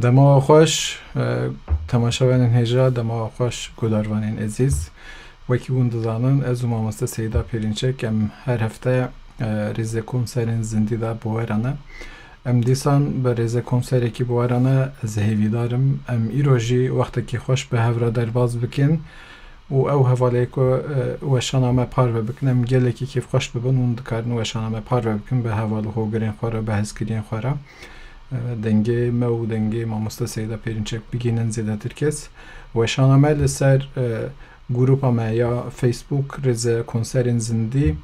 دما خوش تماشاوانین هجرا دما خوش گوداروانین عزیز وکی بون دزانن از و مامسته سیدا پیرینچک ام هر هفته ریزه کنسرین زندی دا بوارانه ام دیسان به ریزه کنسری کی بوارانه از هیوی دارم ام ایروژی وقتی که خوش به هفرا درواز بکن و او حواله که وشانامه پارو بکنم گله که کیف خوش ببن اون دکارن وشانامه پارو بکن به حواله خوگرین خوره به هزگرین خوره دنگه ما و دنگه مامسته سیدا پیرینچک بگینن زیده ترکس و شانامه لسر گروپا ما یا فیسبوک رز کنسرین زندی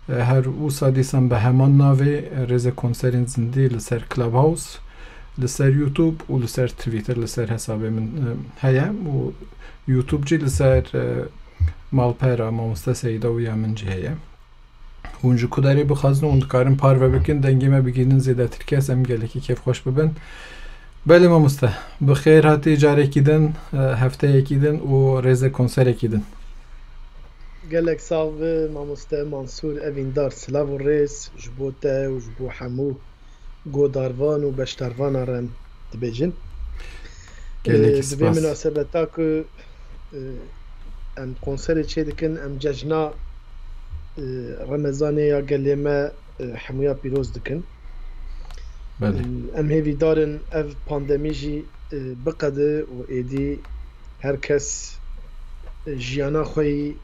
هر او سادیسم به همان ناوی رز کنسرین زندی لسر کلاب هاوس لسر یوتیوب و لسر تویتر لسر حساب من هیا و یوتیوب جی لسر مالپیرا مامسته سیدا و یا من جی هیا اونجا کداری بخوازن اون دکارن پارو بکن دنگی ما بگیرن زیده ترکیز هم گله که کیف خوش ببن بله مامسته بخیر هاتی جاره کیدن هفته یکیدن و ریزه کنسر یکیدن گلک ساو مامسته منصور اویندار سلاو و ریز جبو ته و جبو حمو گوداروان و بشتروان رن دبیجن گله که دبی سپاس مناسبتا که ام کنسر چه دکن ام ججنا رمضان یا گله ما حمویا پیروز دکن بله ام هیوی دارن اف پاندمی جی بقده و ایدی هر کس جیانا خوی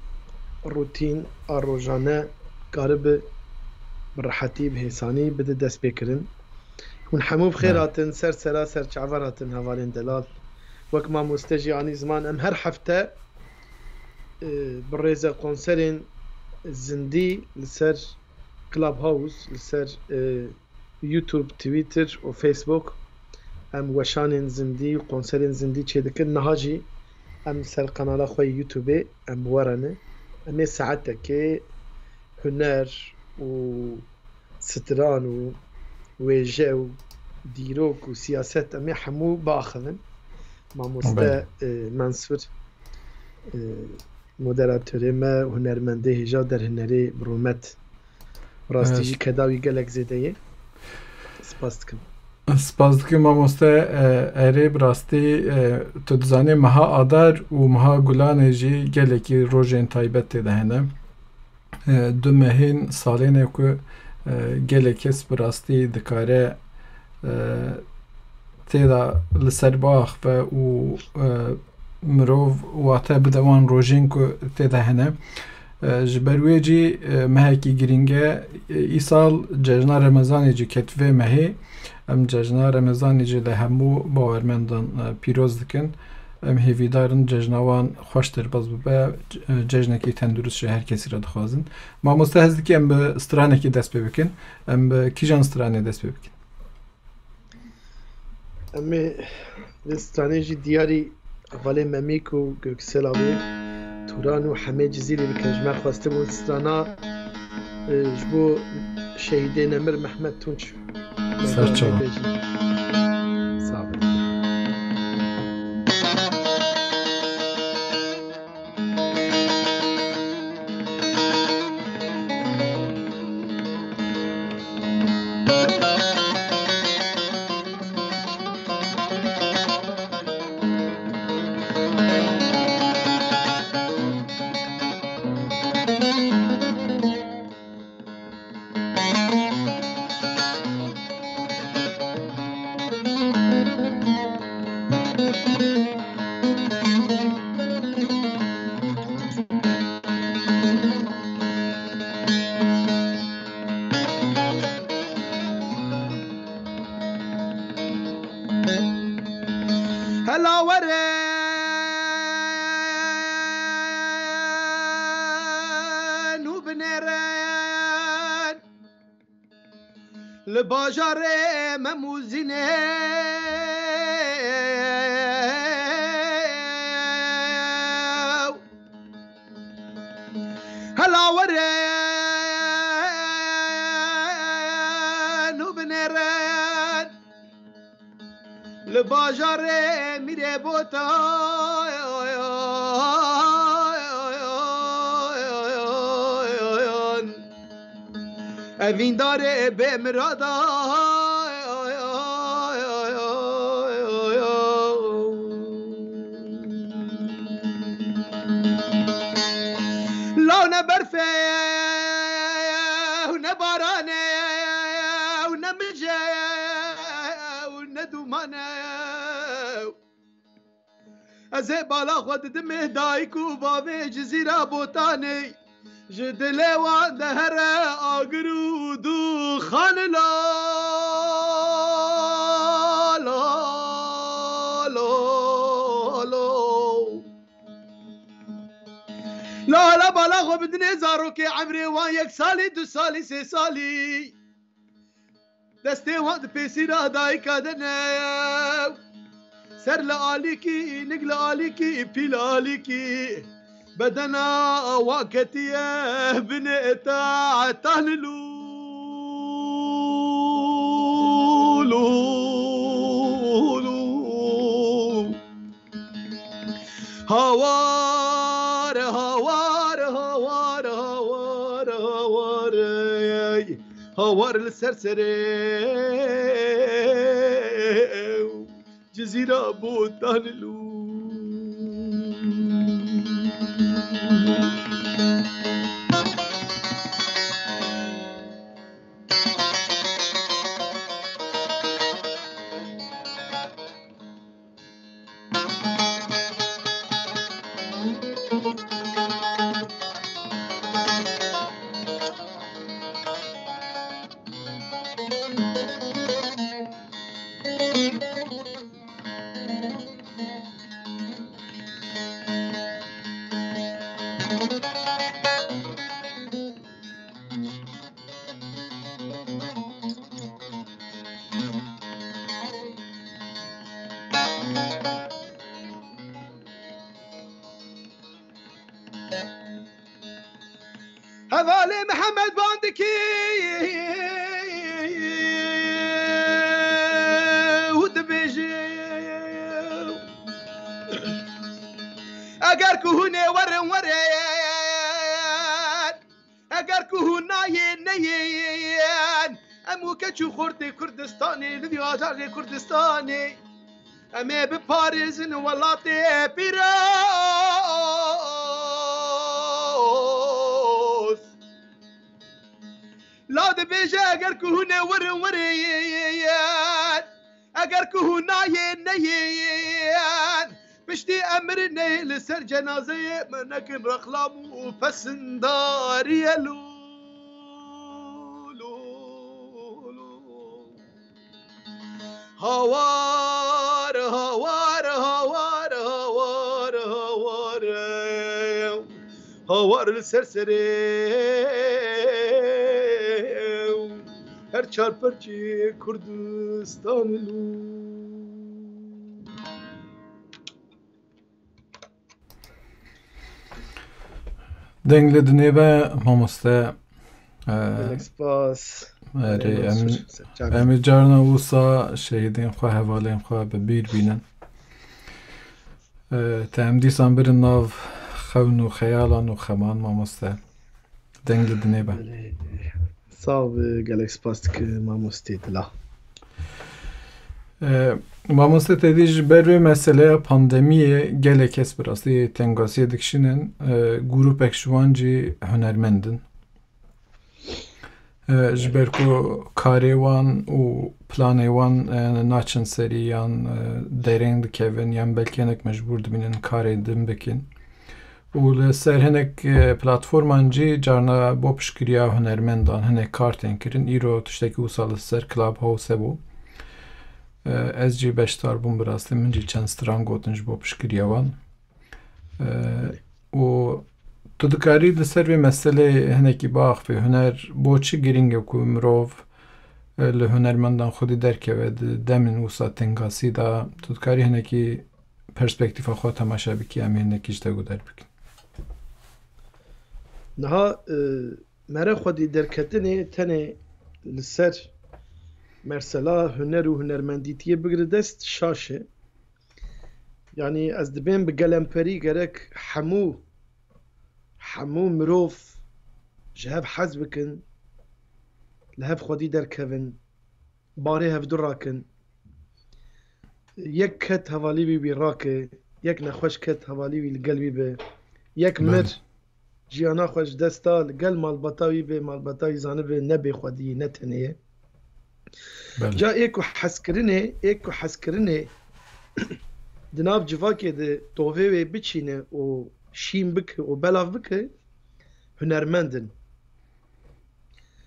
روتین آروژانه قارب براحتی بحسانی بده دست بکرن ون حمو بخیر هاتن سر سرا سر چعور هاتن هوالین دلال وک ما مستجیانی زمان ام هر هفته بريزة قنصرين زندي لسر كلاب هاوس لسر يوتيوب تويتر وفيسبوك ام وشانين زندي وقنصرين زندي چه دكن نهاجي ام سر قناة خوي يوتيوب ام ورنه ام ساعتك هنر و ستران و ويجا و ديروك و سياسات ام حمو باخذن ما مستا منصور مدراتوری ما هنرمنده هجا در هنری برومت راستی جی کداوی گلک زیده یه سپاس دکم سپاس دکم مامسته اره براستی تو دزانی مها آدار و مها گلانه جی گلکی روژین تایبت تیده هنه دو مهین سالینه که گلکس براستی دکاره تیده لسر باخ و مروف واته بدوان روژین که تیده هنه جبروی جی مهکی گرینگه ای سال ججنا رمضانی جی کتوه مهی ام ججنا رمضانی جی ده همو باورمندان پیروز دکن ام هیویدارن ججناوان خوشتر باز ببه ججنکی تندرست شه هر کسی را دخوازن ما مستهزد که ام به سترانکی دست ببکن ام به کیجان سترانی دست ببکن ام به سترانی جی دیاری ولی ممیک و گرگسلاوی توران و همه جزیری بکنجمه خواسته بود سترانا جبو شهیده نمر محمد تونچ سرچوا صعب هلا ورن و بنرن لباجار مموزینه هلا ورن و بنرن لباجار میره بوتا اوین داره به مرادا نه برفه و نه بارانه و نه مجه و نه دومانه از بالا خود دمه دایکو بابه جزیره بوتانی جدله وان دهر آگرو دو خان لا لا لا لا لا بالا خو بدني زاروك عمري وان يك سالي دو سالي سي سالي دستي وان بيسيرا دايكا دنا سر لآليكي نقل آليكي بيل آليكي بدنا وقتيه بنقطع تهللو هوار هوار هوار هوار هوار هوار السرسري جزيرة بوتانلو هذالي محمد باندكي ودبيجي اگر كهونه ورن اگر كهونه نين امو كچو خورتي كردستاني لدي آجار كردستاني امي بپاريزن ولاتي پیروز لا دبيجي اگر كهونه ورن اگر كهونه نين بشتي امرني لسر جنازه منك برخلام وفسنداري لو هوار هوار هوار هوار هوار هوار السرسري هر چار پرچی کردستان لو دنگل دنیبه مامسته سپاس امی جارنا وصا شهیدین خواه حوالین خواه ببیر بینن تهم دیسان برن ناو خون و خیالان و خمان مامسته دنگل دنیبه صعب قالك سپاس که مامسته دلا مامسته تدیج بروی مسئله پاندمیه گله کس براستی تنگاسی دکشینن گروپ اکشوانجی هنرمندن جبرکو کاریوان و پلانیوان ناچن سری یان درین دکوین یان بلکنک مجبور دبینن کاری دم بکن و لسر هنک پلاتفورمانجی جارنا با پشکریا هنرمندان هنک کارتین کرن ایرو تشتکی وصال سر کلاب هاوسه بو از جی بشتار بون براستی من جی چند ستران گوتنج با پشکریا وان و تو دکاری لسر وی مسئله هنکی باخ به هنر با چی گرینگه که مروف لهنرمندان خودی درکه و دمین وسا تنگاسی دا تو دکاری هنکی پرسپکتیف خود تماشا بکی امی هنکیش دگو در بکن نها مرا خودی درکتنه تنه لسر مرسلا هنر و هنرمندیتیه بگره دست شاشه یعنی از دبین بگلمپری گرک حمو مروف جهاب حز بکن لهف خودی درکوین باری هف دراکن یک کت هوالی بی راکه یک نخوش کت هوالی بی لقلبی به یک مر جیانا خوش دستا لگل مالباتاوی به مالباتاوی زانه به نبی خودی نتنیه بله جا ایکو حسکرنه دناب جواکه ده تووه و بچینه و شیم بکه و بلاف بکه هنرمندن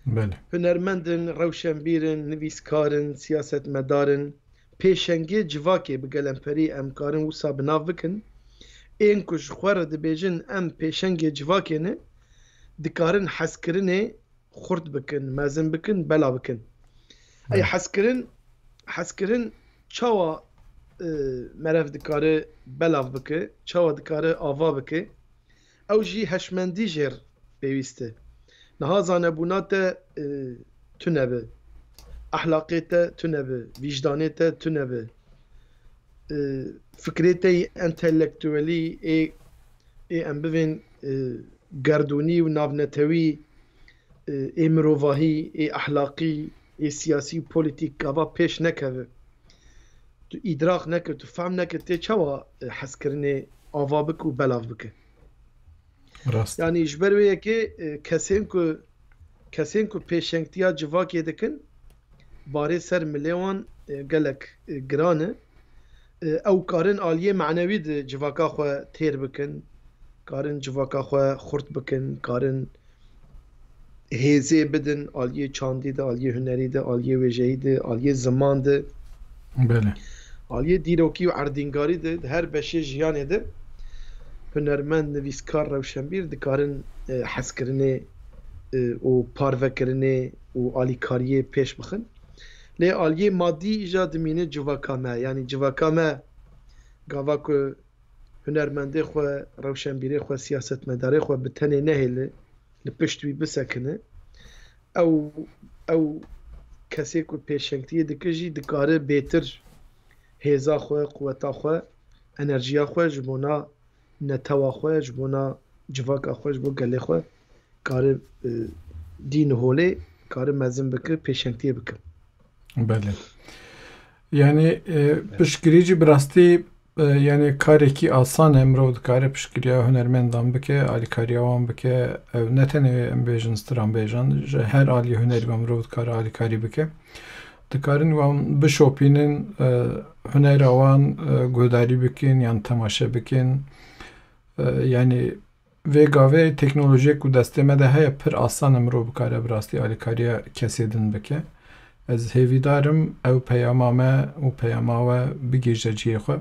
بله هنرمندن روشنبیرن نویسکارن سیاست مدارن پیشنگی جواکه بگلمپری امکارن و سابناف بکن این کش خوار دبیجن ام پیشنگی جواکه نه دکارن حسکرنه خورد بکن مازن بکن بلا بکن ای حسکرن چاوا مرف دکاره بلاف بکه چاوا دکاره آوا بکه او جی هشمندی جر پیوسته نها زانبونات تنبه احلاقیت تنبه وجدانیت تنبه فکریتی انتلیکتوالی ای ام ببین گردونی و ناونتوی ای مروواهی ای احلاقی ای سیاسی پولیتیک گاوا پیش نکوه تو ادراک نکه تو فهم نکه تی چوا حس کرنه آوا بک و بلاف بکه راست yani jberweye ki kesên ku pêşengtiya civakê dikin barê ser milêwan gelek giran e ew karin aliyê menewî di civaka xwe têr bikin karin civaka xwe xurt bikin karin hêzê bidin aliyê çandî de aliyê hunerî de aliyê wêjeyî de aliyê ziman de بله aliyê dîrokî û erdîngarî de di her beşê jiyanê de هنرمند نویسکار روشنبیر دکارن حسکرنه و پاروکرنه و آلیکاریه پیش بخن لی آلیه مادی ایجاد مینه جواکامه یعنی جواکامه گاوا که هنرمنده خو روشنبیره خو سیاست مداره خو بتنه نهله لپشتوی بسکنه او کسی که پیشنگتیه دکجی دکاره بیتر هیزا خو قوتا خو انرژیا خو جبونا نتوا خوش بونا جواک خوش بو گله خو کار دین هوله کار مزن بکه پیشنگتی بکه بله yani pişkirici birasti yani kareki asan emro kare pişkiriya hünermendan bike alikariyavan bike netene embejin stran bejan her ali hüneri emro kare alikari bike dikarin vam bişopinin hüneravan godari bikin yan temaşa bikin yani vegave teknolojik u desteme de heye pir asan emro bikare birasti alikariya kesedin bike ez hevidarım ew peyama me û peyama we bigêje ciyê xwe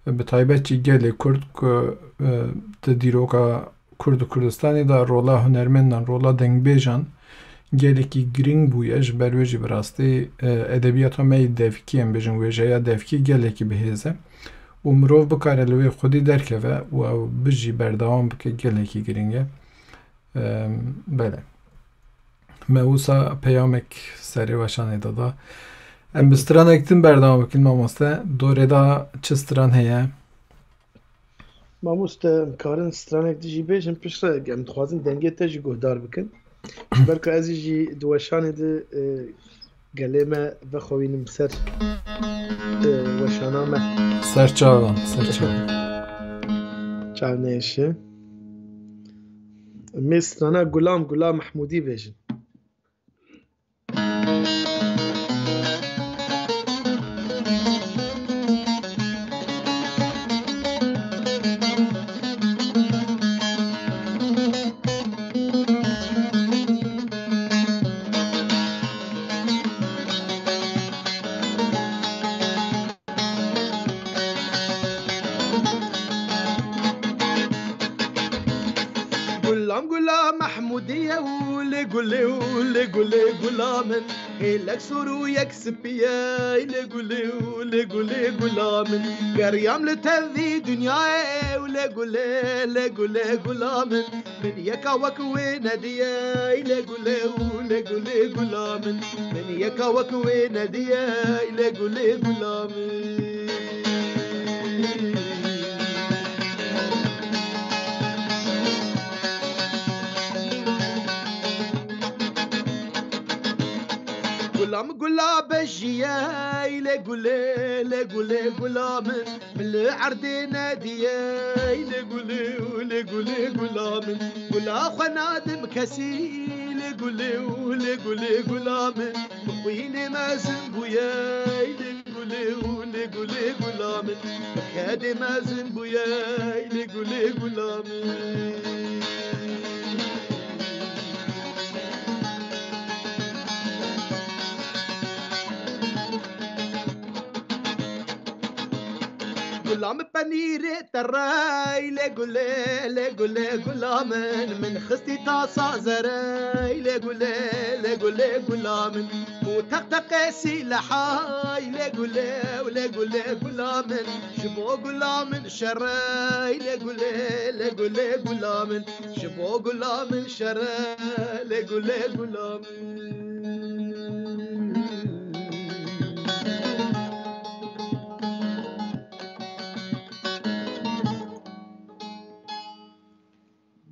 bi taybetî gelê Kurd ku di dîroka Kurd û Kurdistanê da rola hunermendan rola dengbêjan gelekî giring bûye ji ber wê jî bi rastî edebiyata me yê devkî em bêjin wêjeya devkî gelekî bihêze û mirov bikare li wê xwedî derkeve û ew bijî berdewam bike gelekî giring e bele me wisa peyamek serê weşanê de da em bi stranek din berdewam bikin mamoste dorê da çi stran heye mamoste karin stranek dijî bêjin piştre em dixwazin dengê te jî guhdar bikin belka ez jî di weşanê de gelê me vexwînim ser weşana me serçavan çav nêşe mê strana Gulam Mahmudî bêjin Gulam Mahmudiye ule gule gulamın Elek soru yek spiye ile gule gulamın Geryam le tevzi dünyaya ule gule gulamın Min yeka vakwe nediye ile gule gulamın Min yeka vakwe nediye ile gule gulamın Gulam gulabe jiye le gule gulamın Mille ardine diye le gule gulamın Gula khanadım kesi le gule gulamın Buyine mazın buye le gule gulamın Kade mazın buye le gule gulamın Gulam panire taray le gule gulamen min khisti tasa zaray le gule gulamen mu taqtaqasi lahay le gule gulamen shbo gulamen sharay le gule gulamen shbo gulamen sharay le gule gulamen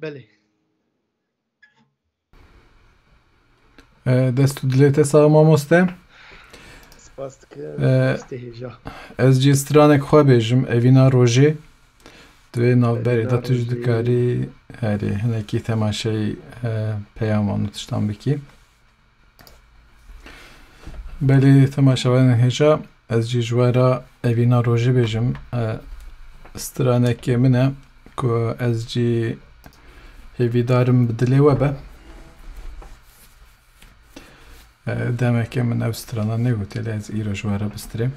بله دست و دلت سلام مامۆستا سپاس دکەم هێژا ez jî stranek xwe bêjim evîna rojê divê navberê de tu ji dikarî herî hinekî temaşeyî peyaman û tiştan bikî belê temaşevanên hêja ez jî ji we re evîna rojê bêjim stranekê min e ku ez jî hêvîdarim bi dilê we be demekê min ev strana negotiye lê ez îro ji we re bistirêm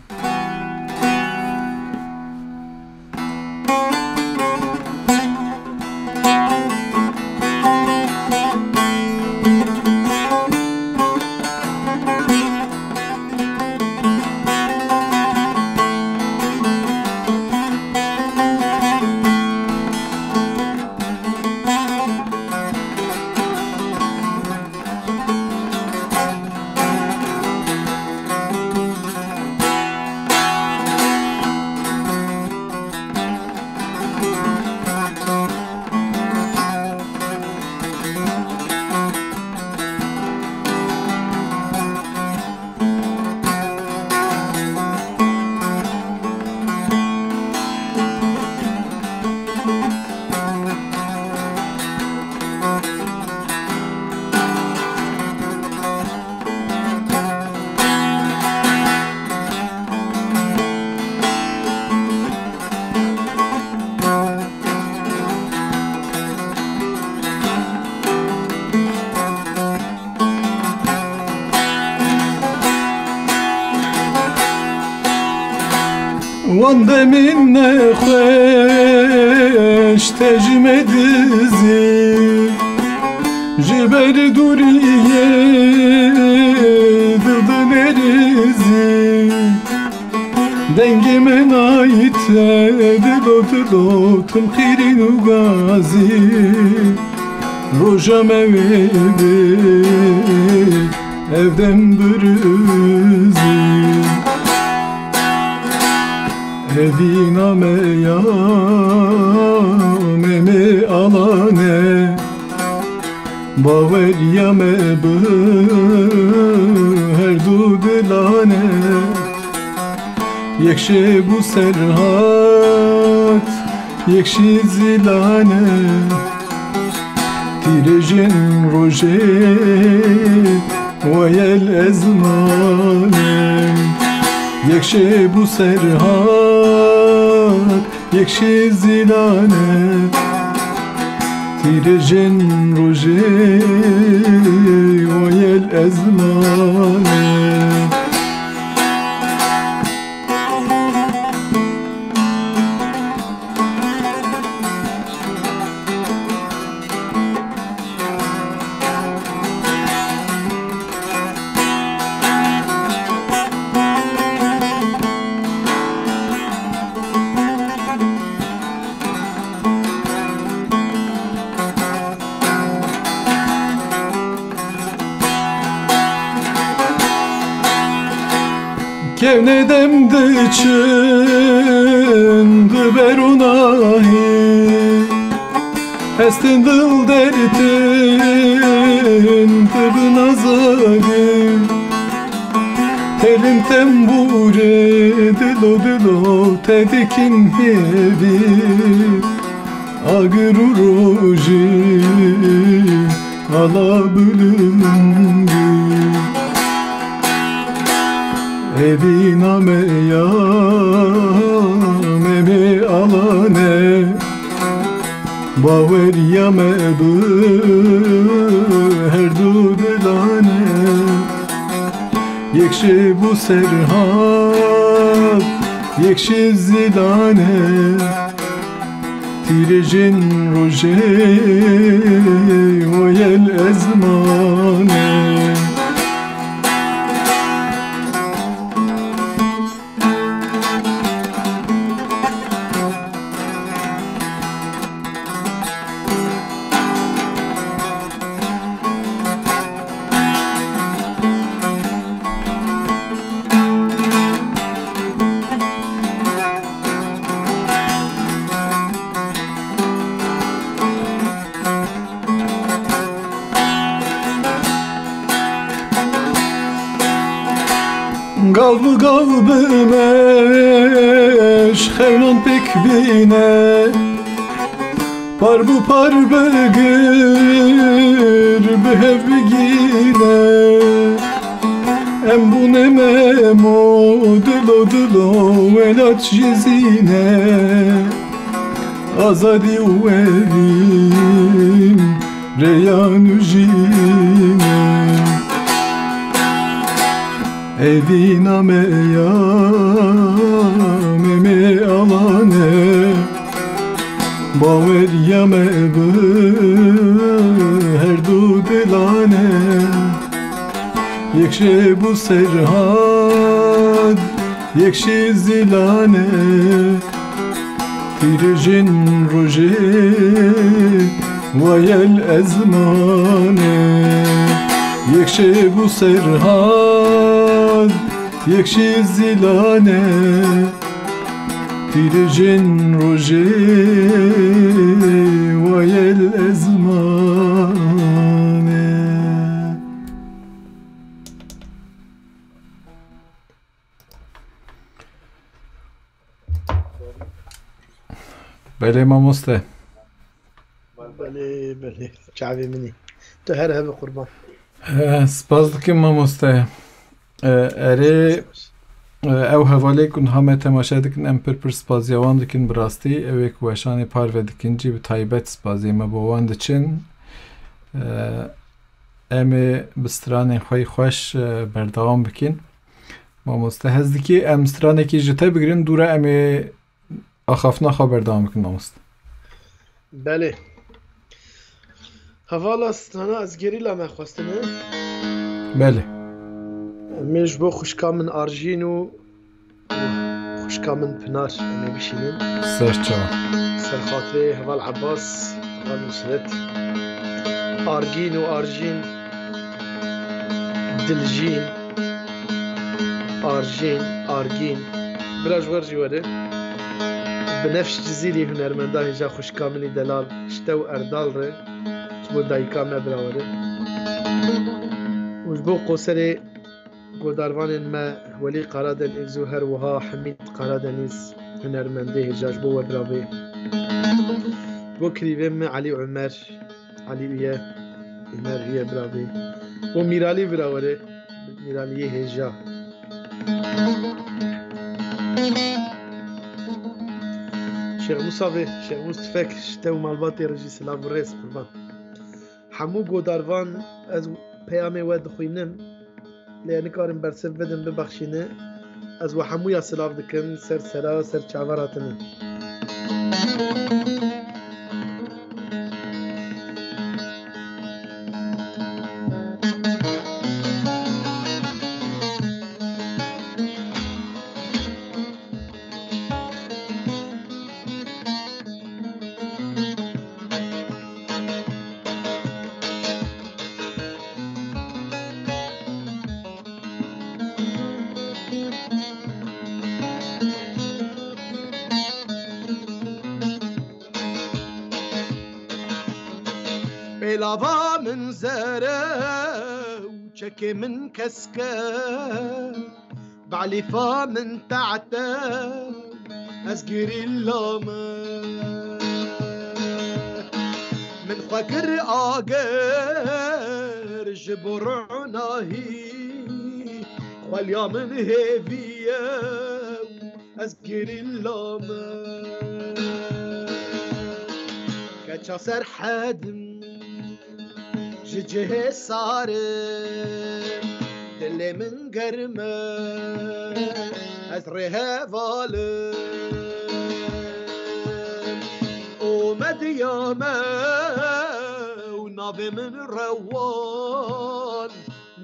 Wan demin ne xweş tecme dizî ji ber dûriyê didinêrizî dengê me nayîte dilotim xîrîn û gazî roja me wê bê evden birizî Evîna me ya me alane baweriya me bi her du dilane yekşe bu serhat yekşi zilane tirejin roje ويل ezmane yekşe bu serhat yekşi zilane tirejin roje ويل ezmane Kevne demde çındı berunahi Estin dıl dertin tıbı nazari Telin tembure dilo dilo tedikin hevi Agır uroji ala bülüngü Evina meya meme alane Baveriya mebu her du dilane Yekşi bu serhat Yekşi zilane Tirecin roje O yel ezmane Galbı galbı meş Xevlan pek bine Par bu par begir Behev gine Em bu nemem o Dilo dilo Velat jizine Azadi uvevim Reyan ujine Evina meya meme alane Baveriya mebu her du dilane Yekşe bu serhad Yekşi zilane Tirecin roje Vayel ezmane Yekşe bu serhad Yekşi zilane Tirecin roje Vayel ezmane Bele mamoste بله چاوی منی تو هر هبه قربان سپاس دکم mamoste اره او حواله کن همه تماشا دکن ام پر سپازیوان دکن براستی او یک وشانی پار و دکن جی به تایبت سپازی ما بوان دچن ام بستران خوی خوش بردوام بکن ما مستحز دکی ام سترانه کی جته بگیرن دوره ام آخافنا خبر دوام بکن ما مست بله حوالا ستانه از گریلا ما خواستنه بله میش بو خوشکا من آرژین و خوشکا من پنار امی بشینن سرچا سر خاطر حوال عباس و نصرت آرگین و آرژین دلجین آرژین آرگین براج ورجی وره بنفش جزیری هنرمنده هجا خوشکا منی دلال شتو اردال ره جبو دایکا مبراوره وجبو قوسر گوداروان ما ولی قرادن ایزو هر وها حمید قرادنیز هنرمنده هجاج بو وبراوه بو کریویم علی عمر علی ویه عمر ویه براوه بو میرالی براوره میرالی هجا شیخ موسى شیخ مصطفى شتو مالباطي رجي سلاف الرئيس قربان حمو گوداروان از پیام ود خوینم لأن كارم برسف بدن ببخشينه از وحمو يا سلاف دكن سر سرا سر چاوراتنه بلابا من زره وچك من كسكه بعلفا من تعتم أزقر اللامة من فكر آقر جبرعناهي واليا من هيفية أزقر اللامة كتشا سر حدم ججه صارم دل من قرمه أزرها ظالم ومد ياما ونابي من روان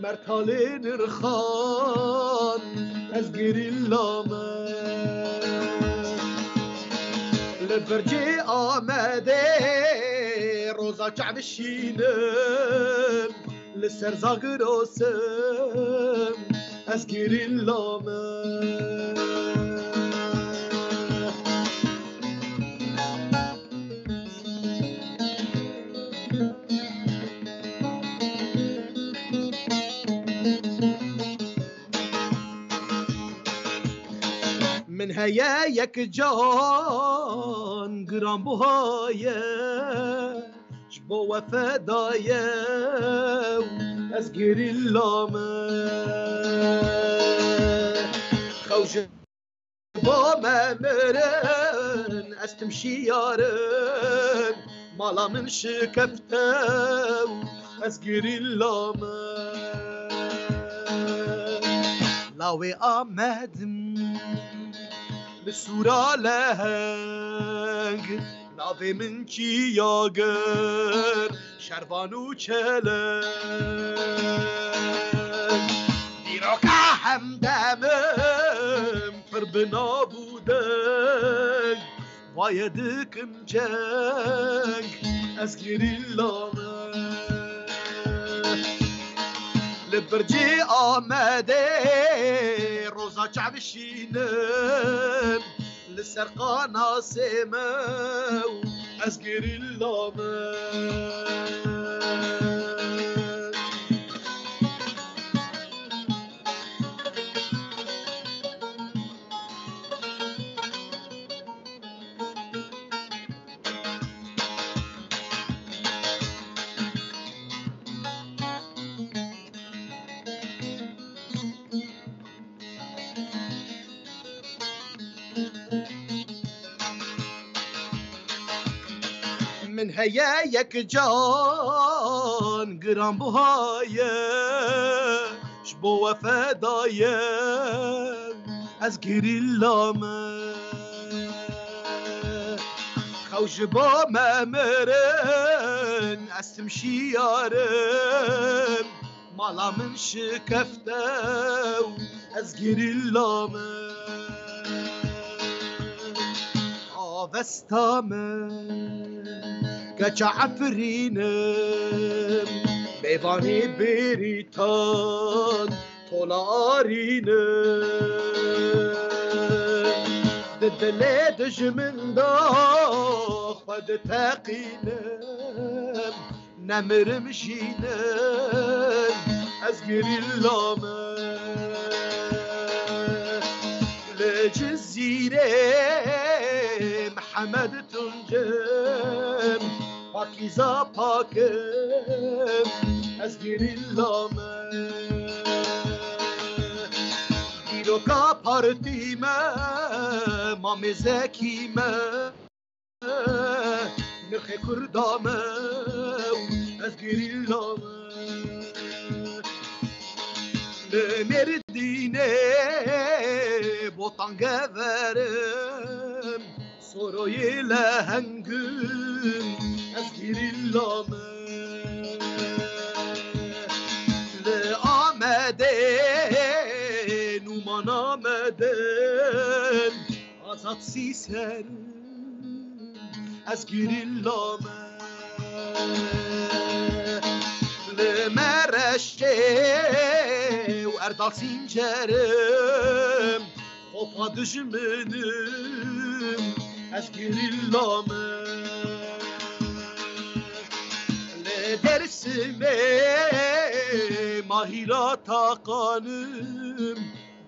مرتالين رخان أزقر اللامة لبرجي آمده روزا كعب الشينم لسر زاقر أسم أزقر اللامة من هيا يك جان قرام بهايا جبو وفدايا أزقر اللامة خوش بابا مرن أستمشي يارن مالا من شكفته أزقر اللامة لاوي آمدم بسورة لهنگ ناوی من کی یاگر شروانو چلنگ دیرا که همدمم پر بنا بودنگ وای دکم جنگ از گیری لامه لبرجي آمده روزا كعبشينم للسرقة ناسمة أزقر اللامة من هيا يك جان قرام بهايا شبو وفدايا أزقر اللامة خوش با ممرن أستمشي يارم مالا من شكفته أزقر اللامة آوستامه كچا عفرينم بيفاني بريتان طولارينم ددلي دجمن داخ ود تاقينم نمر مشينم أزقر اللامة لجزيرة محمد تنجم پاکیزا پاکم از گیر اللامه دیروکا پارتیمه مام زکیمه نخ کردامه از گیر اللامه مردینه بوتان گورم سروی لهنگم أزقر اللامة لآمدين ومن آمدين عزت سيسر أزقر اللامة لمرشي وأردال سينجرم خوفا دجمنم أزقر اللامة لدرسمي ماهيرا تاقانم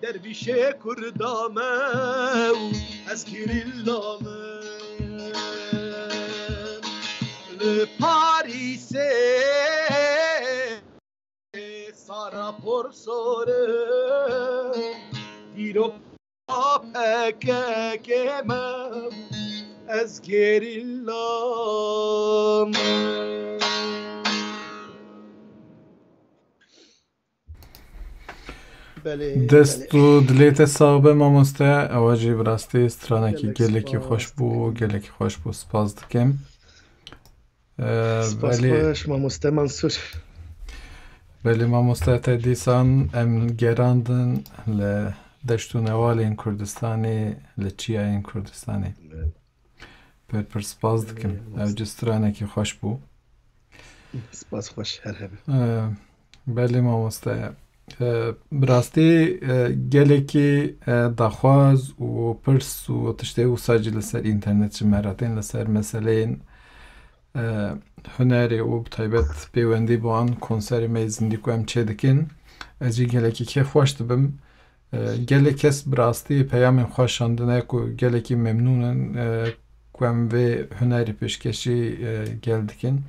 dervişe kurdame ez kirillamı Paris'e Sara porsore diro peke kemem ez gerillam دست و دلیت صاحب ماموسته اواجی براستی استرانکی گلکی خوش بو گلکی خوش بو سپاس دکم سپاس خوش ماموسته منصور بلی ماموسته تدیسان ام گراندن لدشتو نوالین کردستانی لچیاین کردستانی پر سپاس دکم اوجی استرانکی خوش بو سپاس خوش هر هبه بلی ماموسته براستی geleki daxwaz û pirs û tiştê wisa jî li ser înternêt ji meretên li ser meseleyên hunerê û bi taybet peywendî bi wan konserê me zindî ku em çê dikin ez jî gelekî kêf xweş dibim gelek kes bi rastî peyamên xwe şandine ku gelekî memnûnin ku em vê hunerê pêşkêşî gel dikin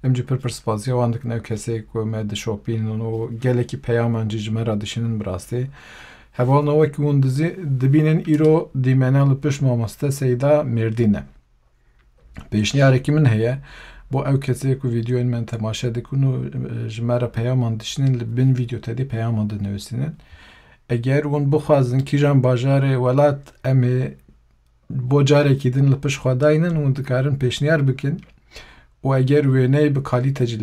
em jî pir spasiya wan dikin ew kesê ku me dişopînin û gelekî peyaman jî ji me re dişînin bi rastî hevalna wekî hûn dibînin îro dîmena li pişt mamoste Seyda Mêrdîn e pêşniyarekî min heye bo ew kesê ku vîdyoyên me temaşe dikin û ji me re peyaman dişînin li bin vîdyo tedî peyaman dinivîsînin eger hûn bixwazin kîjan bajarê welat em ê bo carekî din li pişt xwe dayînin hûn dikarin pêşniyar bikin û eger wêneyê bi kalîte jî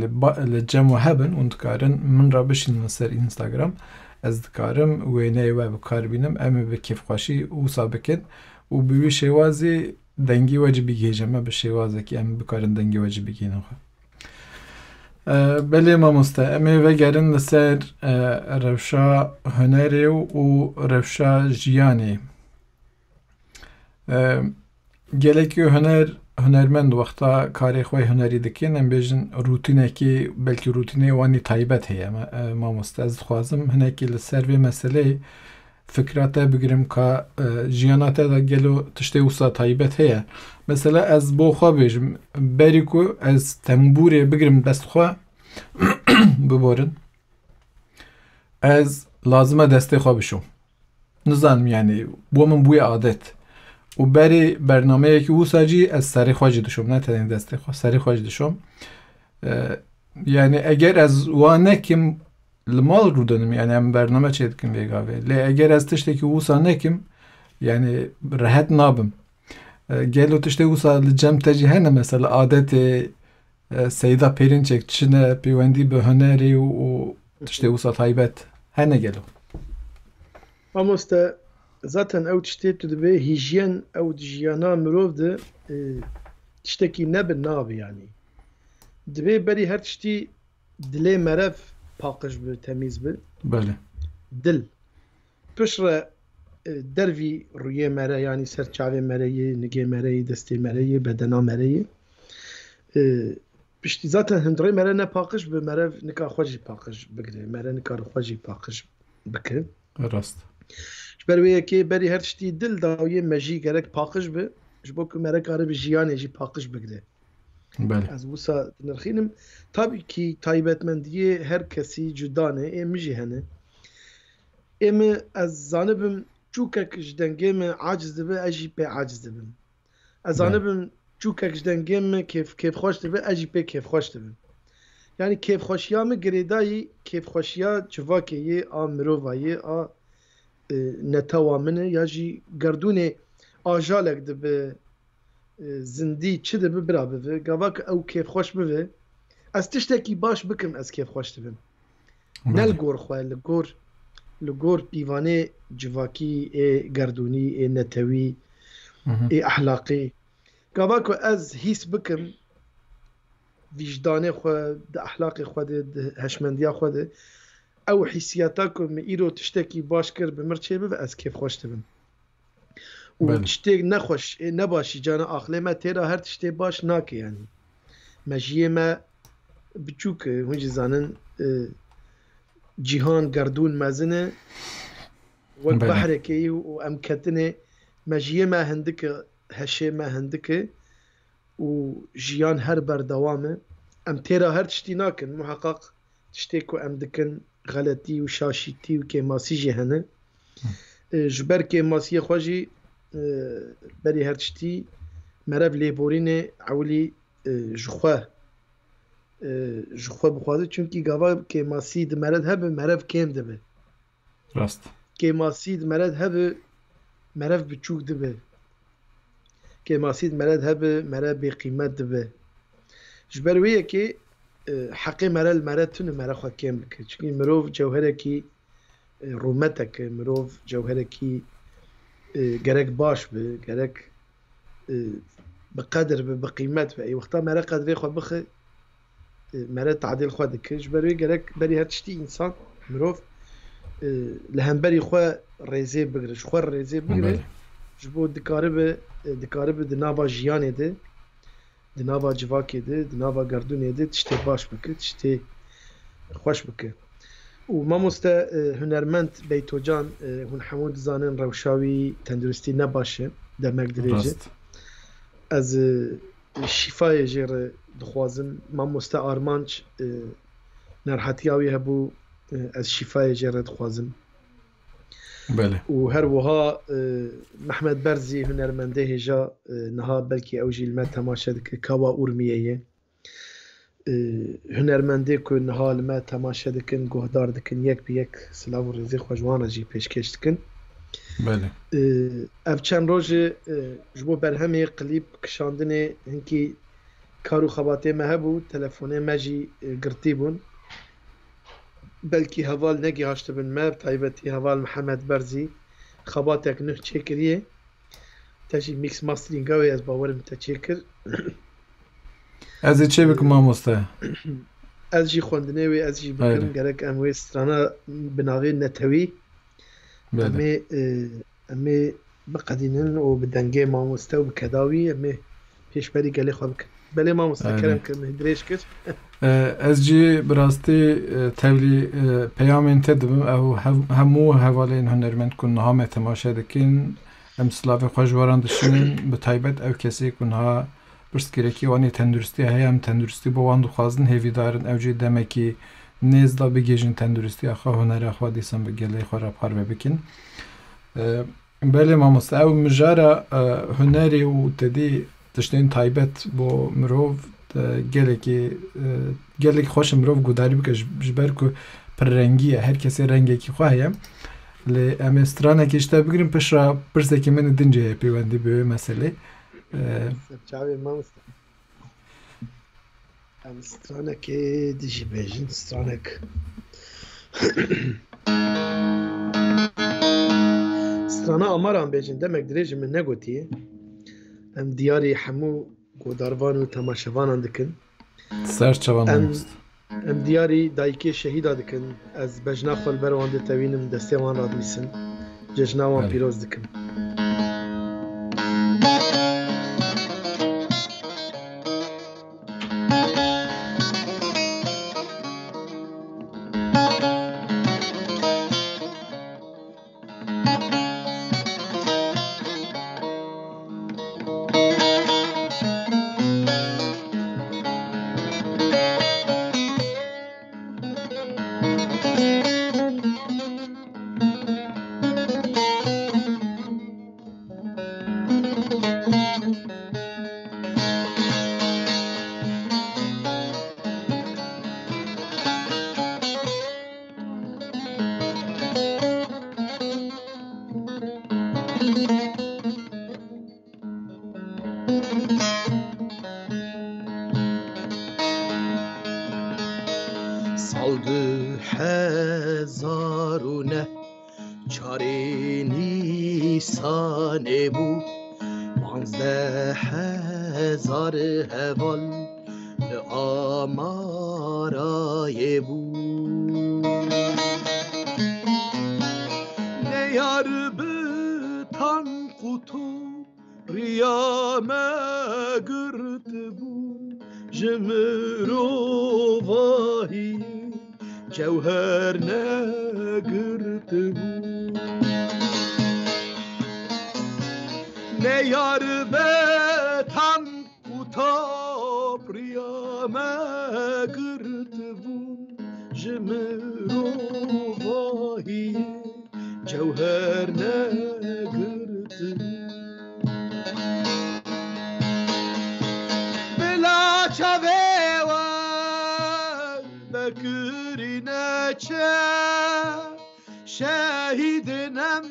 li cem we hebin hûn dikarin min re bişînin li ser Instagram ez dikarim wêneyê we bikarbînim em ê bi kêfxweşî wisa bikin û bi wî şêwazê dengî we cî bigihêje me bi şêwazekî em bikarin dengî we cî bigihînin xwe belê mamoste em ê vegerin li ser rewşa hunerê û rewşa jiyanê gelekî hunermend wexta karê xwe hunerî dikin em bêjin rûtînekî belkî rûtînê wanî taybet heye mamoste ez dixwazim hinekî li ser vê meseleyê fikra te bigirim ka jiyana te de gelo tiştê wisa taybet heye mesela ez bo xwe bêjim berî ku ez tembûrê bigirim dest xwe biborin ez lazim e destê xwe bişom nizanim yani bo min bûye adet û berê bernameyekî wisa cî ez serê xwe jî dişom ne tenê destê xwe serê xwe jî dişom yani eger ez wan nekim li mal rûdinim yani em bername çê dikin vê gavê lê eger ez tiştekî wisa nekim yani rehet nabim gelo tiştê wisa li cem te jî hene mesela adetê Seyda Pêrînçek çine peywendî bi hunerê û tiştê wisa taybet hene gelo mamoste zaten ew tiştê tu dibe hîjiyen ew di jiyana mirov de tiştekî nebin nabe yani dibe berî her tiştî dilê merev paqij bi temîz bi belê dil pişt re dervî rûyê me re yanî ser çavê me re yê nigê me re yê destê me re yê bedena me re yê piştî zaten hundirê me re ne paqij bi merev nika xwe jî paqij bigire me re nikare xwe jî paqij bike rast ji ber wê yekê berî her tiştî dil dawiyê me jî gerek paqij bi ji bo ku me re kare bi jiyanê jî paqij bigire belê ez wisa dinirxînim tabii ki taybetmendiyê her kesî cuda ne ê min jî hene ê ez zanibim çûkek ji dengê me aciz dibe ez jî pê aciz dibim ez zanibim çûkek ji dengê me kêfxweş dibe ez jî pê kêfxweş dibim yani kêfxweşiya me girêdayî kêfxweşiya civakê yê a mirova yê a netewa min e ya jî gerdûnê ajalek dibe zindî çi dibe bira bive gavak ew kêfxweş bive ez tiştekî baş bikim ez kêfxweş dibim ne li gor xwe li gor pîvanê civakî ê gerdûnî ê netewî ê ehlaqî gavak ku ez hîs bikim vîjdanê xwe di ehlaqê xwe de di heşmendiya xwe de ew hîsiyata ku me îro tiştekî baş kir bi mir çê bive ez kêfxweş dibim û tiştê nexweş ê nebaşî cana axlê me têra her tiştê baş nake yani mejiyê me biçûk hûn jî zanin cîhan gerdûn mezin e وەک بله بەحرێکی و ئەم کەتنێ مەژیە ما هەندکە هەشێ ما هەندکە و ژیان هەر بەردەوامە ئەم تێرا هەر تشتی ناکەن محقق تشتێک و ئەم دکن غەلەتی و شاشیتی و کێماسیژێ هەنە ji ber kêmasiya xwe jî berî her tiştî merev lêborînê ewlî ji xwe bixwaze çunkî gava kêmasî di mered hebe merev kêm dibe rast kêmasî di mered hebe merev biçûk dibe kêmasî di mered hebe merev bêqîmet dibe ji ber wê yekê heqê mere li mere tune mere xwe kêm bike çunkî mirov cewherekî rûmetek e mirov cewherekî gerek baş be gerek bi qedir be bi qîmet be ey wexta mere qedrê xwe bixe mere tadîl xwe dike ji ber wê gerek berî her tiştî însan mirov li hemberî xwe rêzê bigire ji xwe rêzê bigire بله ji bo dikaribe di nava jiyanê de di nava civakê de di nava gerdûnê de tiştê baş bike tiştê xweş bike û mamoste hunermend Beytocan hûn hemû dizanin rewşa wî tenduristî ne baş e demek dirêje rast ez şîfayê jê re dixwazim mamoste Armanc nerhetiya wî hebû ez şîfayê jê re dixwazim بله û her wiha Mehmed Berzî hunermendê hêja niha belkî ew jî li me temaşe dike Kawa Urmiyeyê hunermendê ku niha li me temaşe dikin guhdar dikin yek bi yek silav û rêzê xwe ji wan re jî pêşkêş dikin بله ev çend rojê ji bo berhemê qilîb kişandinê hinkî kar û xebatê me hebû telefonê me jî girtî bûn belkî heval negihaştibin me bi taybetî heval Mihemed Berzî xebatek nûh çêkiriye te jî mix masteringa wê ez bawerim te çêkir ez ê çê bikim mamoste ez jî xwendinê wê ez jî bikim Hayır. gerek em wê strana bi navê netewî بله em ê biqedînin û bi dengê mamoste û bi kedawî em ê pêşberî gelê xwe bikin belê mamoste Aynen. kerem kir min dirêj kir ez jî bi rastî tevlî peyamên te dibim ew hemû hevalên hunermend ku niha me temaşe dikin em silavê xwe ji waran dişînin bi taybet ew kesê ku niha pirsgirêkî wanê tenduristî heye em tenduristî bo wan dixwazin hêvîdarin ew jî demekî nêz da bigêjin tenduristiya xwe hunera xwe dîsan bi gelê xwe re parve bikin belê mamoste ew mijara hunerê û tedî tiştên taybet bo mirov gelekî xweş mirov gudarî bike ji ber ku pirrengî ye her kesê rengekî xwe heye lê em ê stranekî ji te bigirin pişra pirsekê min ê dincê ye peywendî bi wê meselê çavê mamoste em stranekê dijî bêjin stranek strana amaran bêjin demek dirêjî min negotiye em diyarê hemû godarvan û temaşevanan dikin ser çavan Em- mamoste em diyarî dayîkê şehîda dikin ez bejna xwe li ber wan de tevînim destê wan radivîsin cejna wan Belê. pîroz dikim saldı hezarune çare nisane bu panzde hezar heval amaraye bu ne yar tan kutu riyame gırtı bu jemirovahi cevher ne gırtı bu yar betan utapriyame girdibun jimirovahiye cevher ne girdibun bila çaveva bekirine çe şehidinem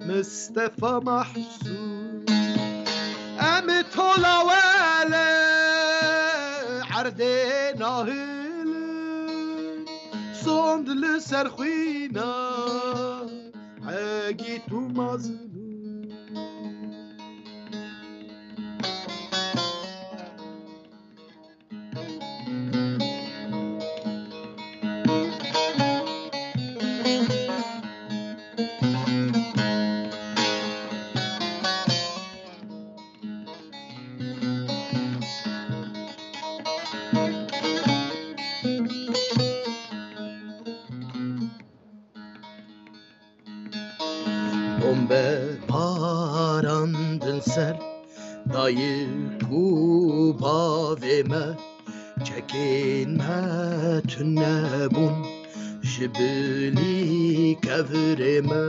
Mustafa Mahsud Emi tola vele arde nahil Sondli serxwina Agi tu mazlum Bombe parandın ser Dayı kubavime Çekinme tünnebun Jibili kevrime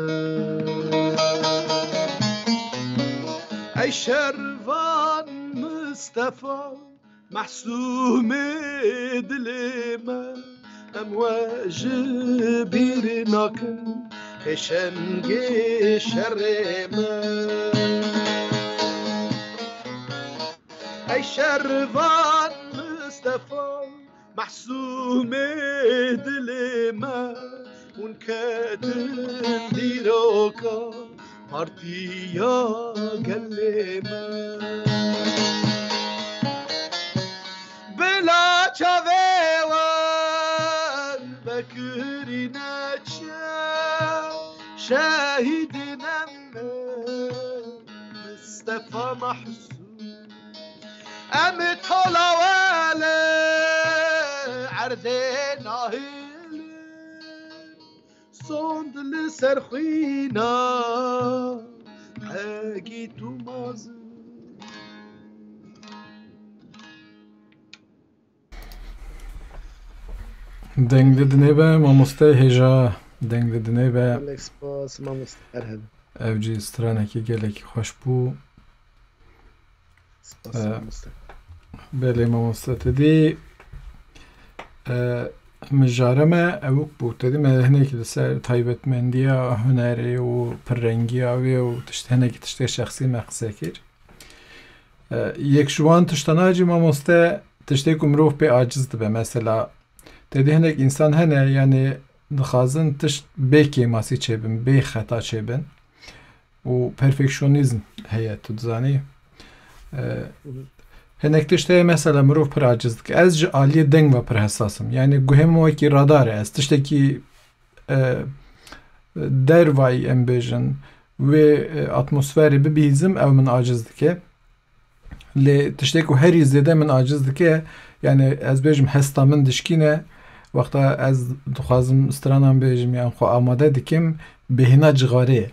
Ey şervan Mustafa Mahsumi dilime Em vacibir nakin Peşemge şerime Ey şervan Mustafa Mahsume dilime Un kadın diroka Partiya gellime Bela çavevan Bekirine شاهدنا مصطفى محسود أمي طلع ولا عردنا هيل صند لسرخينا حاجيتو مازن Dengli dinebe mamoste heja Dengli dinebe L'expos mamoste erheb evci straneki geleki hoş bu Spas mamoste Beli mamoste dedi Mijareme evuk bu dedi mehnek de ser taybetmendiya hüneri o perrengiya ve o tiştenek tişte şahsi maqsekir yek şuan tiştanacı mamoste tişte kumruh be acizdi be mesela dedi henek insan hene yani dixazin tişt bê kêmasî çêbin bê xeta çêbin û perfeksyonîzm heye tu dizanî hinek tişt heye mesela mirov pir aciz dike ez ji aliyê deng ve pir hesasim yani guhêm wekî radar e ez tiştekî dervayî em bêjin wê atmosferê bibîzim ew min aciz dike lê tiştek ku herî zêde min aciz dike yani ez bêjim hesta min dişkîne Vakta ez dixwazim stranan bêjim yan xwe amade dikim bêhîna cigarê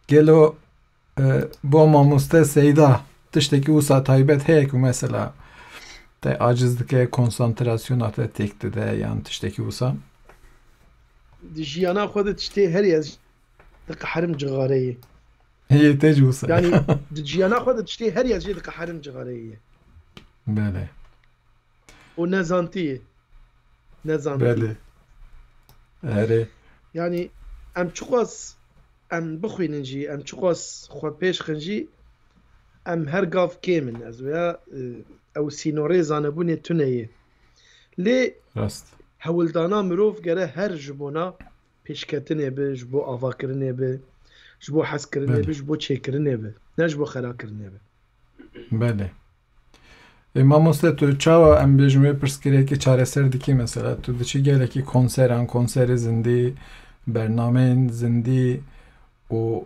gelo bo mamoste Seyda tiştekî wisa taybet heye ku mesela te aciz dike konsantrasyona te têk dide yan tiştekî wisa Di jiyana xwe de tiştê herî ez diqeherim cigareyê heye te jî wisa Yani di jiyana xwe de tiştê herî ez jê diqeherim cigareyê Belê O nezantiyê Nezantî Belê Erê Yani em çiqas em bixwînin jî em çiqas xwe pêşxin jî em her gav kêmin ez veya ew sînorê zanebûnê tune ye lê rast hewildana mirov gere her ji bona pêşketinê bi ji bo avakirinê bi ji bo hezkirinê bi ji bo çêkirinê bi ne ji bo xerakirinê bi Belê Mamoste tu çawa em bêjim wê pirsgirêkê çareser dikî mesela tu diçî gelekî konseran konserê zindî bernameyên zindî û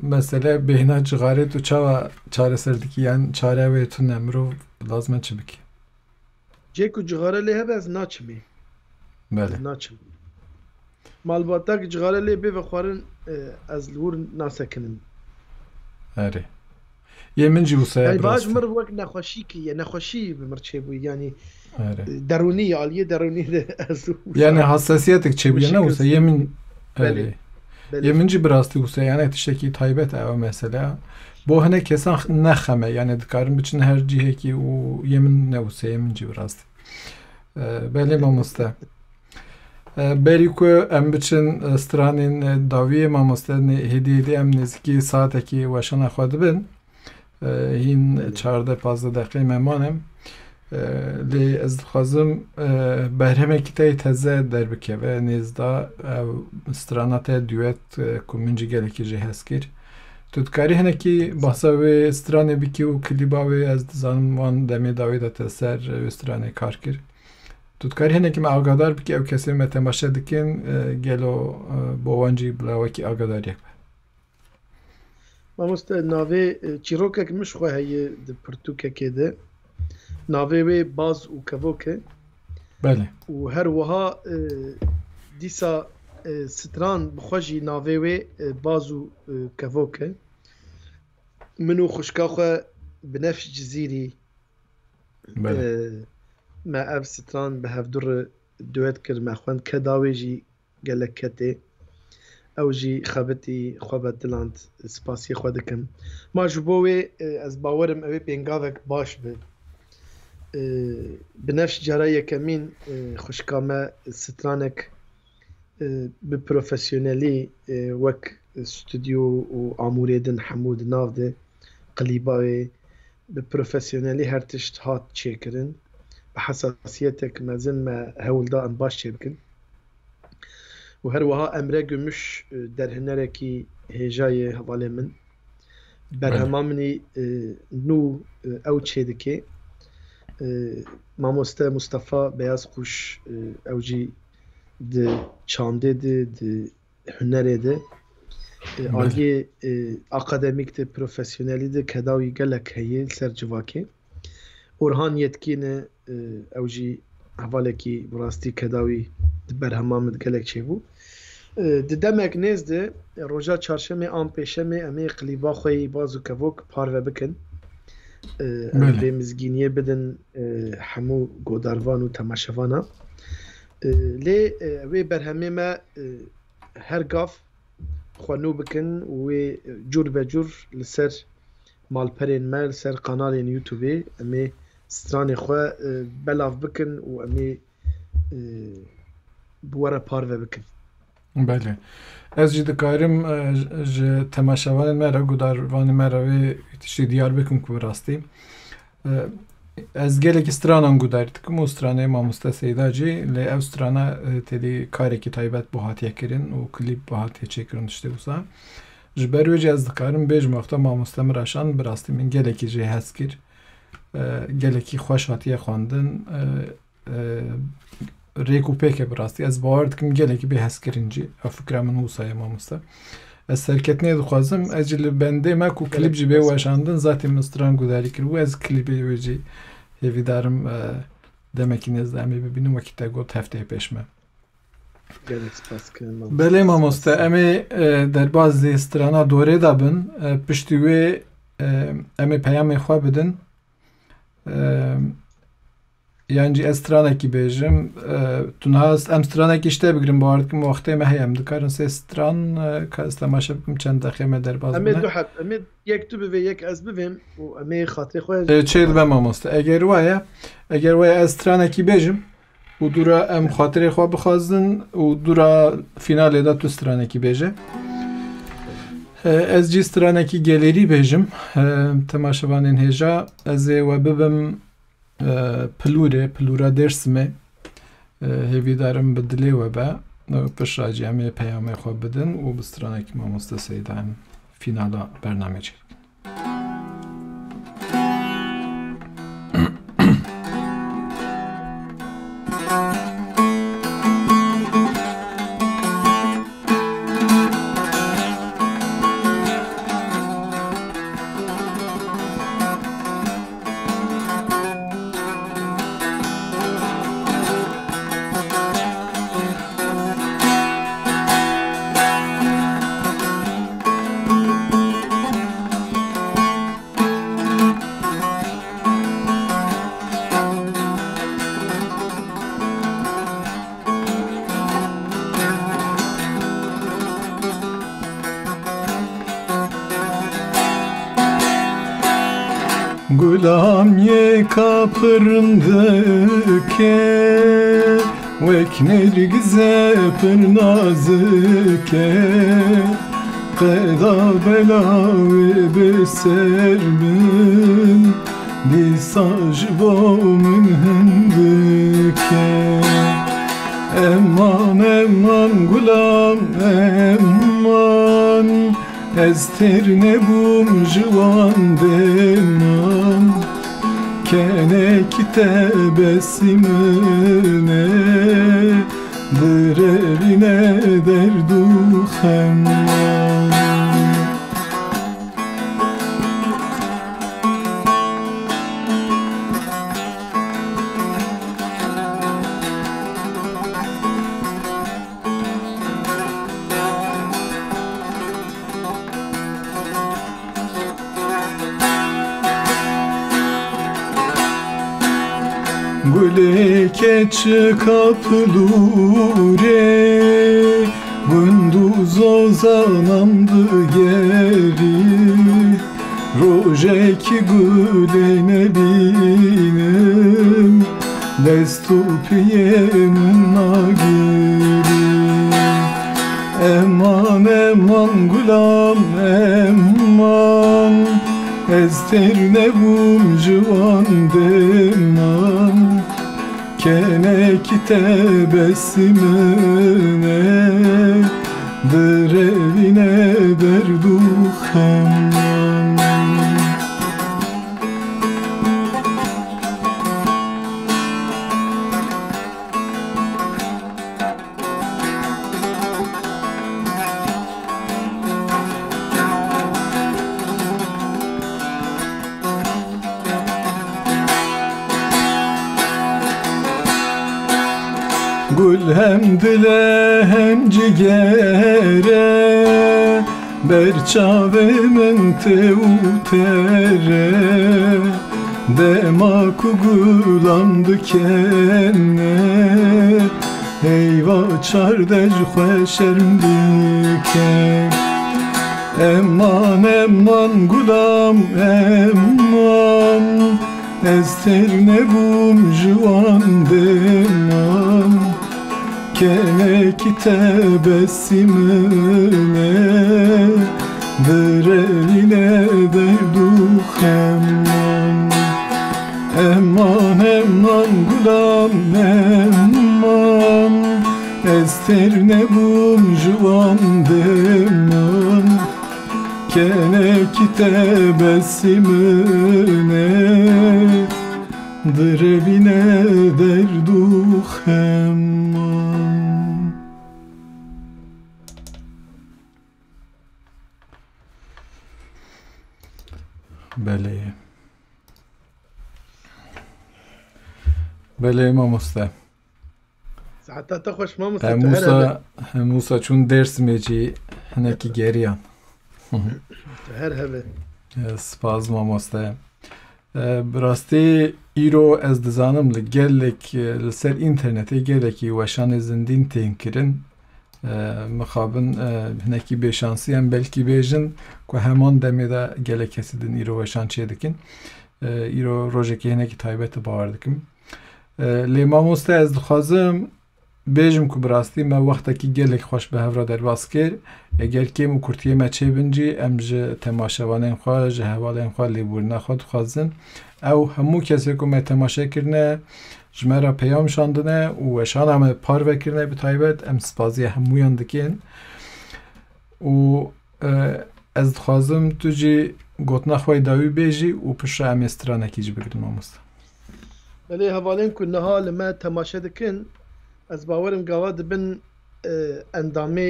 mesele bêhna cigarê tu çawa çareser dikî yan çare wê tu ne mirov lazim e çi bikî Cê ku cigare lê hebe ez naçimê Belê naçim malbatek cigare lê bê vexwarin ez li wir nasekinim هەرێ یێ من جی وسەیە يعني باش بڕاستی مر وەک نەخۆشیکی یە نەخۆشی بمرچێ بووی ینی هەرێ دەرونی عالیە دەرونی یعنی حساسیەتێک چێبووە نەوسە یێ من هەرێ بله. یێ منجی بڕاستی وسە یانە تشتێکی تایبەت ئەوە مەسەلا بۆ هەنێک کەسان نەخەمە یانە دکارن بچن هەر جیهێکی و یێ من نەوسە یێ منجی بڕاستی بەلێ مامۆستا بەری کو ئەم بچن سترانên dawiyê mamoste hêdiyê em nêzîkî saetekî weşana xwe dibin hîn 14-15 deqê memanem lê ez dixwazim berhemekî te teze derbikeve nêzda ew strana te duet ku min jî gelekî jê hez kir tu dikarî hinekî behsa wê stranê bikî û klîba wê ez dizanim wan demê dawî de te ser wê stranê kar kir tu dikarî hinekî me agadar bikî ew kesê me temaşe dikin gelo bo wan jî bila wekî agadariyek be Mamoste navê çîrokek min xwe heye di pirtûkekê de navê wê Baz û Kevok e belê û her wiha dîsa stran bixwe jî navê wê Baz û Kevok e min û xwişka xwe bi nefş Cizîrî belê me ev stran bi hevdur duet kir me xwend kedawê jî gelek ketê ew jî xebitî xwe be diland spasiyê xwe dikim ma ji bo wê ez bawerim ew ê pêngavek baş be bi nefş cara yekemîn xwişka me stranek bi profesyonelî wek stûdyo û amûrê din hemû di nav de qilîba wê bi profesyonelî her tişt hat çêkirin bi hesasiyetek mezin me hewilda em baş çê bikin û her wiha Emre Gümüş derhinerekî hêjayê hevalê min berhema minî nû ew çê dike mamoste Mustafa Beyazkuş ew jî di çandê de di hunerê de aliyê akademîk de profesyonelî de kedawî gelek heye li ser civakê Orhan Yetkin e ew jî hevalekî bi rastî kedawî di berhema min gelek çêbû di demek nêz de roja çarşemê an pêşemê em ê qilîba xwe yî Baz û Kevok parve bikin em vê mizgîniyê bidin hemû godarvan û temaşevana lê wê berhemê me her gav xwe nû bikin û wê cûr be cûr li ser malperên me li ser kanalên YouTubeê em ê stranê xwe belav bikin û em ê bi were parve bikin belê ez jî dikarim ji temaşevanên me re godarvanê me re wê tiştî diyar bikim ku bi rastî ez gelekî stranan gudarî dikim û stranê mamoste Seyda cî lê ev strana têdî karekî taybet bû hatiye kirin û klîp bû hatiye çêkirin tiştê wisa ji ber wê jî ez dikarim bêjim wexta mamoste min reşan bi rastî min gelekî jê hez kir gelekî xweş hatiye xwandin rêk û pêk e bi rastî ez bawer dikim gelekî bê hezkirin cî ev fikra min wisa ye mamoste ez serketinê dixwazim ez jî li bendê me ku klîp jî bê weşandin zatê min stran gudarî kir û ez klîpê wê jî hêvî darim demekî nêz de em ê bibînin wekî te got hefteyê pêş me gelek spas kirin belê mamoste em ê derbasî strana dorê da bin piştî wê em ê peyamê xwe bidin yan jî ez stranekî bêjim tu nihas em stranekî ji te bigirin bawer dikim wextê me heye em dikarin sê stran ka ez temaşe bikim çend deqê me derbas em ê bine du heb em ê yek tu bivê yek ez bivêm û em ê xatirê xwe çê dibe mamoste eger waya ez stranekî bêjim û dûra em xatirê xwe bixwazin û dûra finalê de tu stranekî bêje ez jî stranekî gelerî bêjim temaşevanên hêja ez ê we bibim pilûra Dêrsimê hêvî darim bi dilê we be pişta cî em ê peyamê xwe bidin û bi stranekî mamoste Seyda em fînala bernamê çêkin gulam ye kapırındike Vek nergize pırnazike Qeda belavi besermin Disaj bomun hindike Eman eman gulam eman Ez terine bum jivan deman Keneki tebessimine Direvine derdu xemman Güleke çıkaplure Gündüz ozanamdı geri Rojeki gülene binem Destupiyemin nagiri Eman eman gulam eman Ez terine bum civan deman Keneki tebessimine Direvine derdu xemman Gül hem dile hem cigere Berçavemen teutere Demaku gulamdı kenne Eyva çardej xweşermdike Eman eman gulam eman Ez terine bum jivan deman Keneki tebessimine Direvine derdu xemman Eman eman gulam eman Ez terine bum jivan deman Keneki tebessimine Direvine derdu xemman Bele Bele mamosta حتى تخوش ما موسا چون درس میجی هنکی گریان هر هبه سپاس ماموستا براستی ایرو از دزانم لگلک لسر اینترنتی گلکی وشان زندین تینکرین مخابن هنکی بشانسی هم بلکی بیجن که همان دمیده گلک کسیدن ایرو وشان چه دکن ایرو روژکی هنکی تایبت باوردکم لیما موستا از دخوازم بیجم که براستی ما وقتا که گلک خوش به هفرا در باز کر اگر که مو کرتیه ما چه بنجی ام جه تماشوانین خواه جه حوالین خواه لیبورنا خود خوازن او همو کسی که ما تماشا کرنه جمعه پیام شاندنه و وشان همه پار وکرنه به تایبت ام سپازی همویان دکن و از دخوازم تو جی گوتنا خواه داوی بیجی و پشه ام استرانه کی جی بگرن ماموستا ولی حوالین کنه ها لما تماشا دکن از باورم گاوا دبن اندامه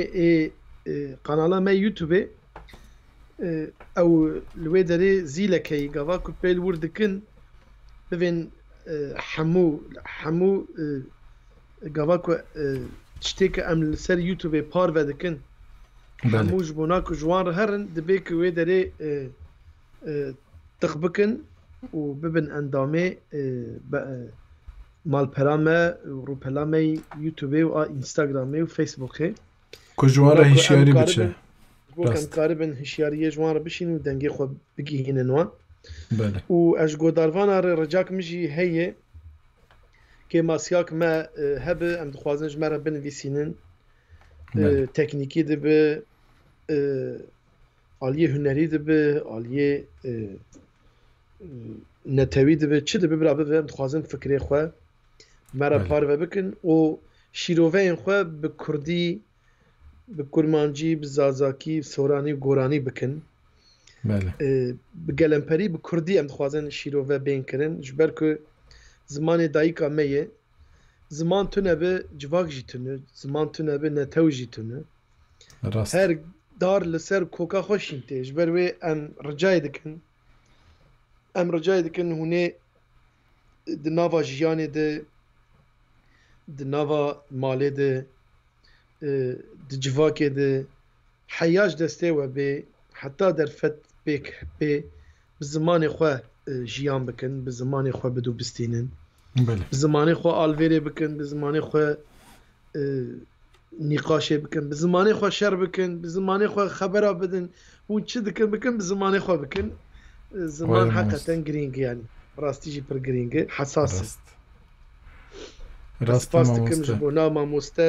قنالا ما یوتیوبه او لوی داره زیله کی گاوا کو پیل وردکن ببین حمو گاوا کو تشتیک ام سر یوتیوبه پار ودکن حمو جبونا کو جوان هرن دبی کو وی داره تخبکن و ببین اندامه مال پرامه رو پلامه یوتیوبه و اینستاگرامه و فیسبوکه کجوارا هشیاری بچه بو کم کاربن هشیاریه جوان بشین و دنگی خود بگی هینه نوان بله و اش گوداروان رجاک مجی هیه که ماسیاک ما هبه ام دخوازن جمره بنویسینن بله تکنیکی دبه آلیه هنری دبه آلیه نتوی دبه چه دبه برابه ام دخوازن فکری خواه مرا بله پار و بکن و شیروه این خواه به کردی به کرمانجی به زازاکی سورانی و گورانی بکن بله به گلمپری به کردی ام دخوازن شیروه بین کرن جبر که زمان دایکا میه زمان تو نبه جواک جی تونه زمان تو نبه نتو جی تونه راست هر دار لسر کوکا خوشین تیج بروی ام رجای دکن هونه دناوا جیانه ده دناوا ماله ده دجواک ده حیاج دسته و به حتی در فت به زمان خواه جیان بکن به زمان خواه بدو بستینن بله به زمان خواه آلویره بکن به زمان خواه نقاشه بکن به زمان خواه شر بکن به زمان خواه خبره بدن و چه دکن بکن به زمان خواه بکن زمان وای حقیقتا مامۆستا گرینگ یعنی راستی جی پر گرینگه حساسه راست از راستە سپاس دکم مامۆستا جبو ناو مامۆستا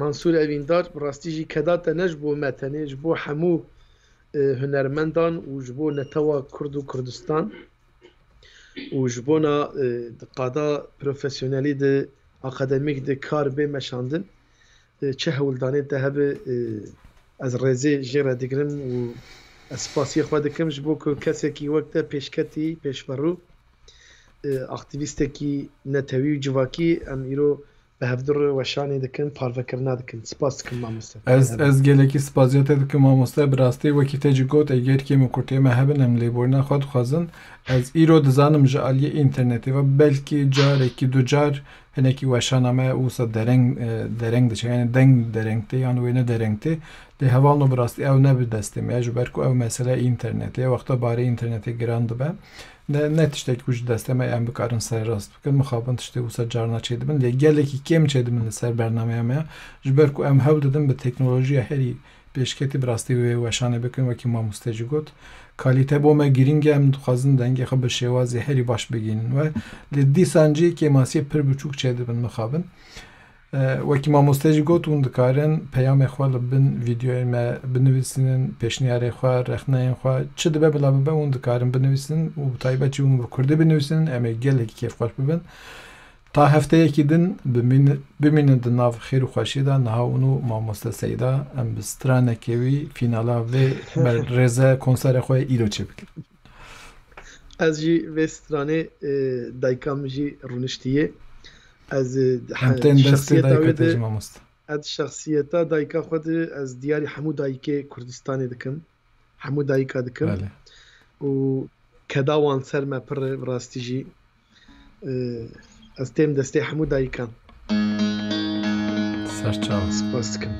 منصور ئەڤیندار ڕاستی جی کەداتە نەش بۆ مەتەنێ ji بۆ هەموو هونەرمەندان و ji بۆ نەتەوە کورد و کوردستان و ji بۆ na qada profesyonelî de akademîk de kar bê meşandin çi hewildanê te hebe ez rêzê jê re digirim û ez spasiyê xwe dikim ji bo ku kesekî wek te pêşketî pêşverû aktivîstekî netewî û civakî em îro bi hevdur weşanê dikin parvekirina dikin spas dikim mamoste ez gelekî spaziyete dikim mamoste bi rastî wekî te jî got eger kêm kurtê me hebin em lêborîna xwe dixwazin ez îro dizanim ji aliyê înternetê ve belkî carekî du car hinekî weşana me wisa dereng diçe yani deng dereng tê yan wê ne dereng tê lê hevalno bi rastî ew ne bi destê me ji ber ku ew mesele înternetê ye wexta barê înternetê giran dibe ne tiştek ku ji destê me em bikarin serrast bikin mixabin tiştê wisa carna çêdibin lê gelekî kêm çêdibin li ser bernameya me ji ber ku em hewl didin bi teknolojiya herî pêşketî bi rastî wê weşanê bikin wekî mamoste jî got kalîte bo me girîng e em dixwazin dengê xwe bi şêwazê herî baş bigînin we lê dîsan jî kêmasiyê pir biçûk çêdibin mixabin wekî mamoste jî got hûn dikarin peyamê xwe li bin vîdyoyê me binivîsînin pêşniyarê xwe rexneyên xwe çi dibe bila bibe hûn dikarin binivîsînin û bi taybet jî hûn bi kurdî binivîsînin em ê gelekî kêfxweş bibin ta hefteyekî din bimînin di nav xêr û xweşî de niha hûn û mamoste Seyda em bi stranekê wî fînala vê rêze konserê xwe îro çê bikin ez jî vê stranê dayika min jî rûniştiye ez em tên destê dayika te jî mamoste ez şexsiyeta dayika xwe de ez diyarî hemû dayikê Kurdistanê dikim hemû dayika dikim belê û keda wan ser me pir e bi rastî jî ez têm destê hemû dayikan serçav spas dikim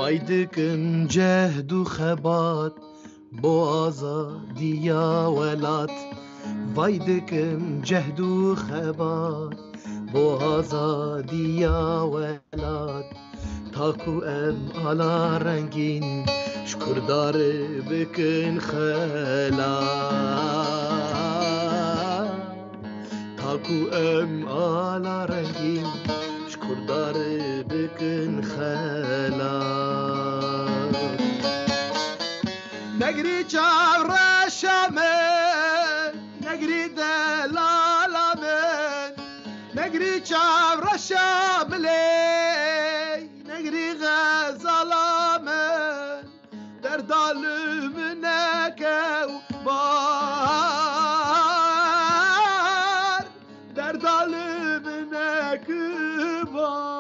Vay dikim cehd û xebat bo azadiya welat Vay dikim cehd û xebat bo azadiya welat Taku em ala rengîn ji kurdarê bikin xelat Taku em ala rengîn ji kurdarê bikin xelat Negirî çavreşa min negirî delala min negirî çavreşa bilê negirî xezala min derda li min nekew bar derda li min nekew bar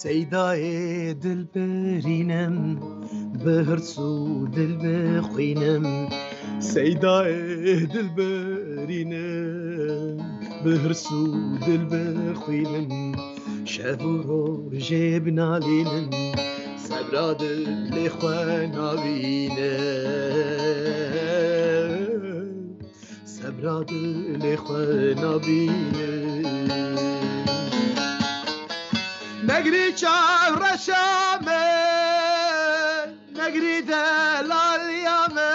سیدای دل برینم بهرسو دل بخوینم سیدای دل برینم بهرسو دل بخوینم شب و روز بنالینم صبر دل خوانابینم صبر دل خوانابینم نگری چهر شامه نگری دلالیامه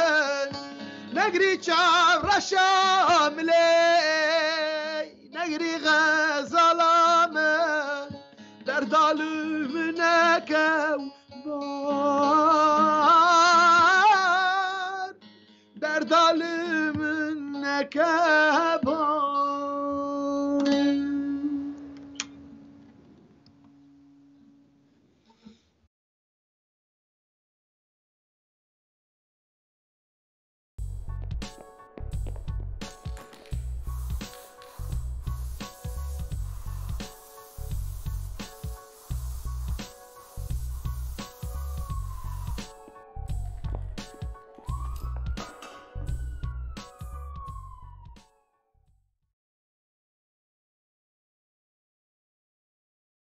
نگری چهر شامله نگری غزالامه در دالم نکو بار در دالم نکو